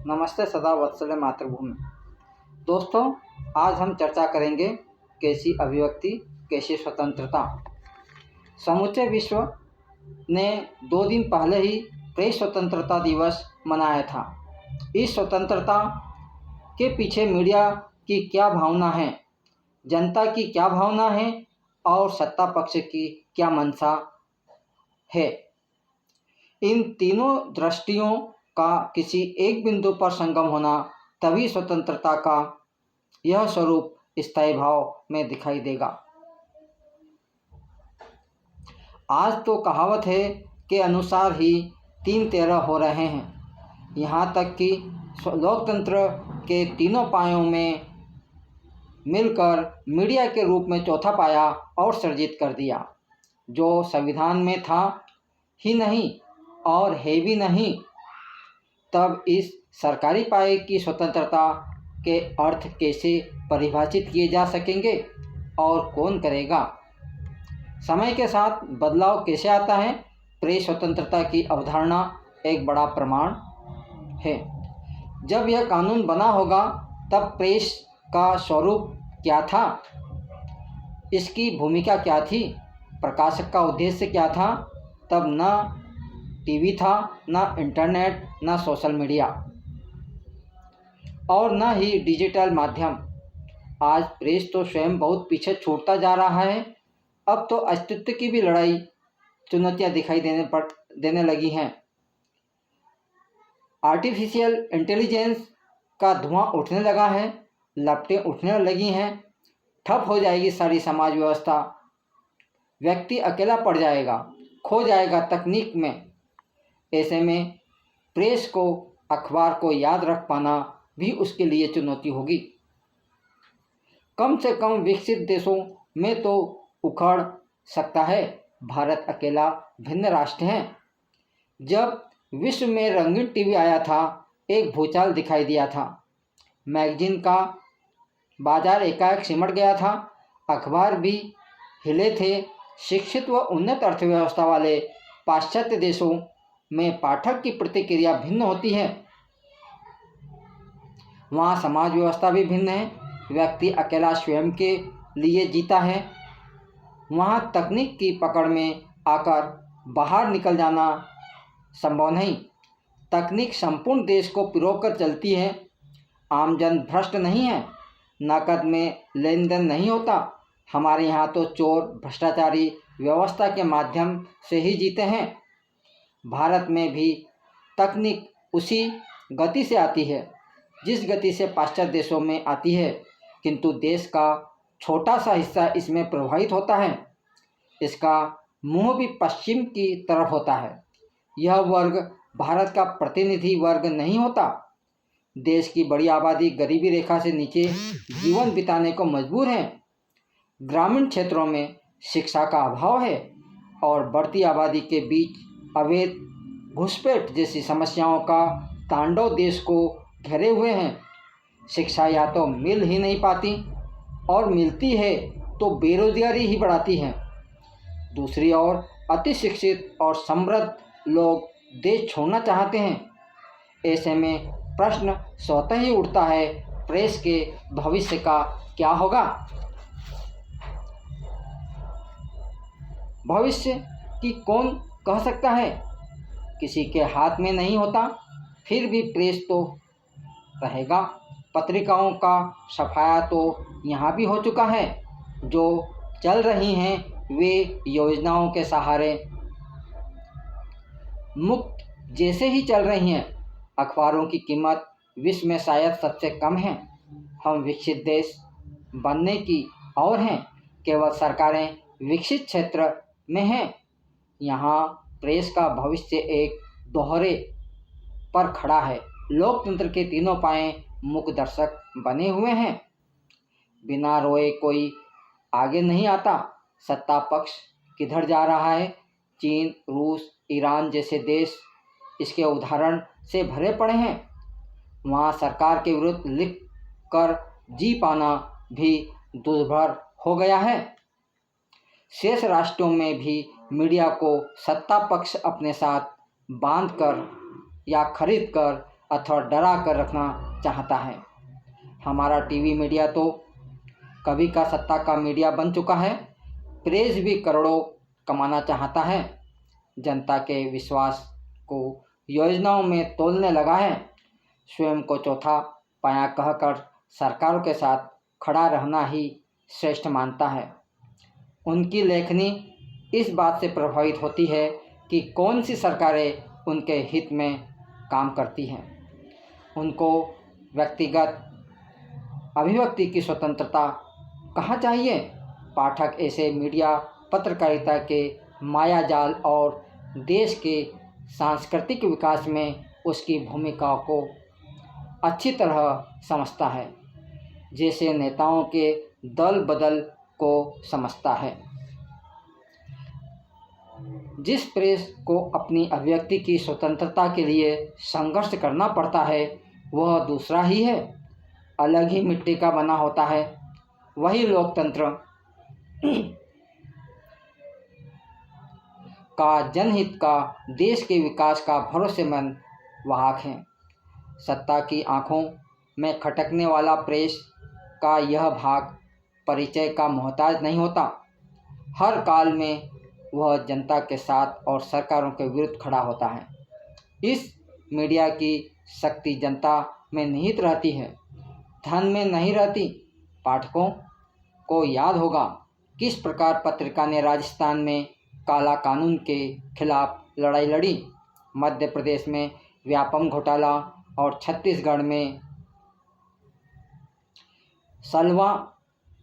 नमस्ते सदा वत्सल्य मातृभूमि। दोस्तों, आज हम चर्चा करेंगे कैसी अभिव्यक्ति, कैसी स्वतंत्रता। समूचे विश्व ने 2 दिन पहले ही प्रेस स्वतंत्रता दिवस मनाया था। इस स्वतंत्रता के पीछे मीडिया की क्या भावना है, जनता की क्या भावना है और सत्ता पक्ष की क्या मंशा है, इन तीनों दृष्टियों का किसी एक बिंदु पर संगम होना, तभी स्वतंत्रता का यह स्वरूप स्थायी भाव में दिखाई देगा। आज तो कहावत है के अनुसार ही 3-13 हो रहे हैं। यहाँ तक कि लोकतंत्र के तीनों पायों में मिलकर मीडिया के रूप में चौथा पाया और सृजित कर दिया, जो संविधान में था ही नहीं और है भी नहीं। तब इस सरकारी पाए की स्वतंत्रता के अर्थ कैसे परिभाषित किए जा सकेंगे और कौन करेगा? समय के साथ बदलाव कैसे आता है? प्रेस स्वतंत्रता की अवधारणा एक बड़ा प्रमाण है। जब यह कानून बना होगा तब प्रेस का स्वरूप क्या था, इसकी भूमिका क्या थी, प्रकाशक का उद्देश्य क्या था? तब न टीवी था, न इंटरनेट, न सोशल मीडिया और न ही डिजिटल माध्यम। आज प्रेस तो स्वयं बहुत पीछे छूटता जा रहा है। अब तो अस्तित्व की भी लड़ाई, चुनौतियां दिखाई देने लगी हैं। आर्टिफिशियल इंटेलिजेंस का धुआं उठने लगा है, लपटें उठने लगी हैं, ठप हो जाएगी सारी समाज व्यवस्था, व्यक्ति अकेला पड़ जाएगा, खो जाएगा तकनीक में। ऐसे में प्रेस को, अखबार को याद रख पाना भी उसके लिए चुनौती होगी। कम से कम विकसित देशों में तो उखड़ सकता है, भारत अकेला भिन्न राष्ट्र है। जब विश्व में रंगीन टीवी आया था, एक भूचाल दिखाई दिया था। मैगजीन का बाजार एकाएक सिमट गया था, अखबार भी हिले थे। शिक्षित व उन्नत अर्थव्यवस्था वाले पाश्चात्य देशों में पाठक की प्रतिक्रिया भिन्न होती है। वहाँ समाज व्यवस्था भी भिन्न है, व्यक्ति अकेला स्वयं के लिए जीता है। वहाँ तकनीक की पकड़ में आकर बाहर निकल जाना संभव नहीं। तकनीक संपूर्ण देश को पिरोकर चलती है। आमजन भ्रष्ट नहीं है, नकद में लेन देन नहीं होता। हमारे यहाँ तो चोर भ्रष्टाचारी व्यवस्था के माध्यम से ही जीते हैं। भारत में भी तकनीक उसी गति से आती है जिस गति से पाश्चात्य देशों में आती है, किंतु देश का छोटा सा हिस्सा इसमें प्रभावित होता है। इसका मुंह भी पश्चिम की तरफ होता है। यह वर्ग भारत का प्रतिनिधि वर्ग नहीं होता। देश की बड़ी आबादी गरीबी रेखा से नीचे जीवन बिताने को मजबूर है। ग्रामीण क्षेत्रों में शिक्षा का अभाव है और बढ़ती आबादी के बीच अवैध घुसपैठ जैसी समस्याओं का तांडव देश को घेरे हुए हैं। शिक्षा या तो मिल ही नहीं पाती और मिलती है तो बेरोजगारी ही बढ़ाती है। दूसरी ओर अति शिक्षित और समृद्ध लोग देश छोड़ना चाहते हैं। ऐसे में प्रश्न स्वतः ही उठता है, प्रेस के भविष्य का क्या होगा? भविष्य की कौन कह सकता है, किसी के हाथ में नहीं होता। फिर भी प्रेस तो रहेगा। पत्रिकाओं का सफाया तो यहाँ भी हो चुका है। जो चल रही हैं वे योजनाओं के सहारे मुक्त जैसे ही चल रही हैं। अखबारों की कीमत विश्व में शायद सबसे कम है। हम विकसित देश बनने की और हैं, केवल सरकारें विकसित क्षेत्र में हैं। यहाँ प्रेस का भविष्य एक दोहरे पर खड़ा है। लोकतंत्र के तीनों पाए मुख्य दर्शक बने हुए हैं। बिना रोए कोई आगे नहीं आता। सत्ता पक्ष किधर जा रहा है? चीन, रूस, ईरान जैसे देश इसके उदाहरण से भरे पड़े हैं। वहाँ सरकार के विरुद्ध लिख कर जी पाना भी दुर्भर हो गया है। शेष राष्ट्रों में भी मीडिया को सत्ता पक्ष अपने साथ बांधकर या खरीद कर अथवा डरा कर रखना चाहता है। हमारा टीवी मीडिया तो कभी का सत्ता का मीडिया बन चुका है। प्रेस भी करोड़ों कमाना चाहता है, जनता के विश्वास को योजनाओं में तोलने लगा है, स्वयं को चौथा पाया कहकर सरकारों के साथ खड़ा रहना ही श्रेष्ठ मानता है। उनकी लेखनी इस बात से प्रभावित होती है कि कौन सी सरकारें उनके हित में काम करती हैं। उनको व्यक्तिगत अभिव्यक्ति की स्वतंत्रता कहाँ चाहिए? पाठक ऐसे मीडिया पत्रकारिता के मायाजाल और देश के सांस्कृतिक विकास में उसकी भूमिका को अच्छी तरह समझता है, जैसे नेताओं के दल बदल को समझता है। जिस प्रेस को अपनी अभिव्यक्ति की स्वतंत्रता के लिए संघर्ष करना पड़ता है वह दूसरा ही है, अलग ही मिट्टी का बना होता है। वही लोकतंत्र का, जनहित का, देश के विकास का भरोसेमंद वाहक है। सत्ता की आंखों में खटकने वाला प्रेस का यह भाग परिचय का मोहताज नहीं होता। हर काल में वह जनता के साथ और सरकारों के विरुद्ध खड़ा होता है। इस मीडिया की शक्ति जनता में निहित रहती है, धन में नहीं रहती। पाठकों को याद होगा किस प्रकार पत्रिका ने राजस्थान में काला कानून के खिलाफ लड़ाई लड़ी, मध्य प्रदेश में व्यापम घोटाला और छत्तीसगढ़ में सलवा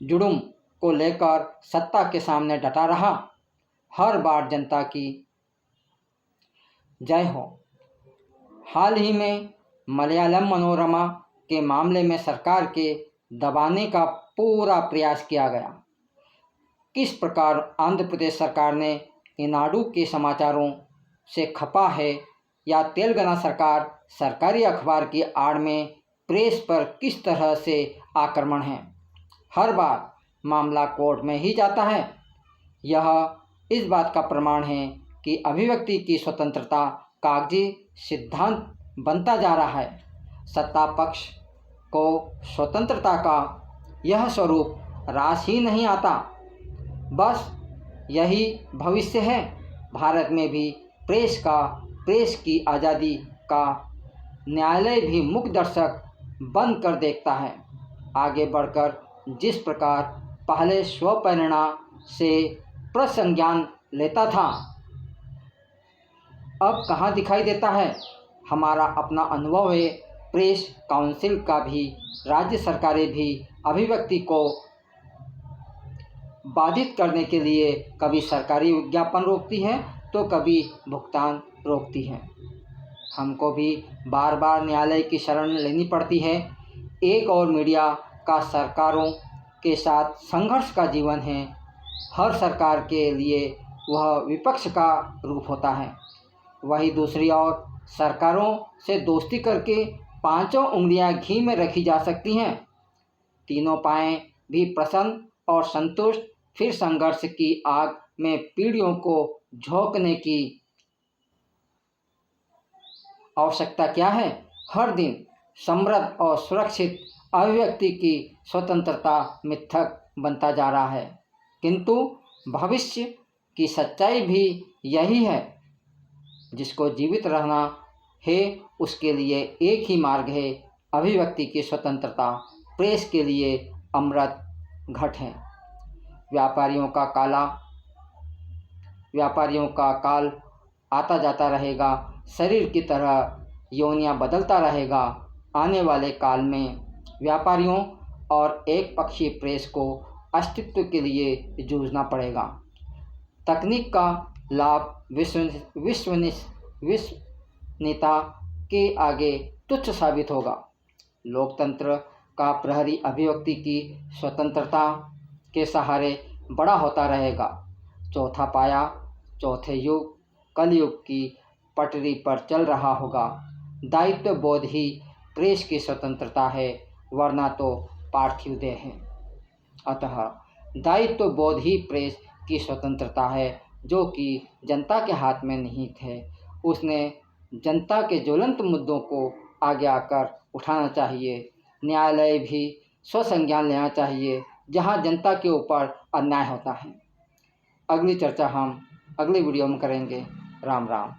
जुड़ुम को लेकर सत्ता के सामने डटा रहा। हर बार जनता की जय हो। हाल ही में मलयालम मनोरमा के मामले में सरकार के दबाने का पूरा प्रयास किया गया। किस प्रकार आंध्र प्रदेश सरकार ने ईनाडू के समाचारों से खपा है, या तेलंगाना सरकार सरकारी अखबार की आड़ में प्रेस पर किस तरह से आक्रमण है। हर बार मामला कोर्ट में ही जाता है। यह इस बात का प्रमाण है कि अभिव्यक्ति की स्वतंत्रता कागजी सिद्धांत बनता जा रहा है। सत्ता पक्ष को स्वतंत्रता का यह स्वरूप रास ही नहीं आता, बस यही भविष्य है। भारत में भी प्रेस की आज़ादी का न्यायालय भी मुख्य दर्शक बनकर देखता है। आगे बढ़कर जिस प्रकार पहले स्वप्रेरणा से प्रसंज्ञान लेता था, अब कहाँ दिखाई देता है। हमारा अपना अनुभव है। प्रेस काउंसिल का भी, राज्य सरकारें भी अभिव्यक्ति को बाधित करने के लिए कभी सरकारी विज्ञापन रोकती है तो कभी भुगतान रोकती है। हमको भी बार बार न्यायालय की शरण लेनी पड़ती है। एक और मीडिया का सरकारों के साथ संघर्ष का जीवन है। हर सरकार के लिए वह विपक्ष का रूप होता है। वही दूसरी ओर सरकारों से दोस्ती करके पांचों उंगलियां घी में रखी जा सकती हैं। तीनों पाएँ भी प्रसन्न और संतुष्ट। फिर संघर्ष की आग में पीढ़ियों को झोंकने की आवश्यकता क्या है। हर दिन समृद्ध और सुरक्षित अभिव्यक्ति की स्वतंत्रता मिथक बनता जा रहा है, किंतु भविष्य की सच्चाई भी यही है। जिसको जीवित रहना है उसके लिए एक ही मार्ग है, अभिव्यक्ति की स्वतंत्रता। प्रेस के लिए अमृत घट है। व्यापारियों का काल आता जाता रहेगा। शरीर की तरह योनियां बदलता रहेगा। आने वाले काल में व्यापारियों और एक पक्षीय प्रेस को अस्तित्व के लिए जूझना पड़ेगा। तकनीक का लाभ विश्वसनीयता के आगे तुच्छ साबित होगा। लोकतंत्र का प्रहरी अभिव्यक्ति की स्वतंत्रता के सहारे बड़ा होता रहेगा। चौथा पाया चौथे युग कलयुग की पटरी पर चल रहा होगा। दायित्व बोध ही प्रेस की स्वतंत्रता है, वरना तो पार्थिव देह है। अतः दायित्व बोध ही प्रेस की स्वतंत्रता है, जो कि जनता के हाथ में निहित है। उसने जनता के ज्वलंत मुद्दों को आगे आकर उठाना चाहिए। न्यायालय भी स्वसंज्ञान लेना चाहिए जहां जनता के ऊपर अन्याय होता है। अगली चर्चा हम अगली वीडियो में करेंगे। राम राम।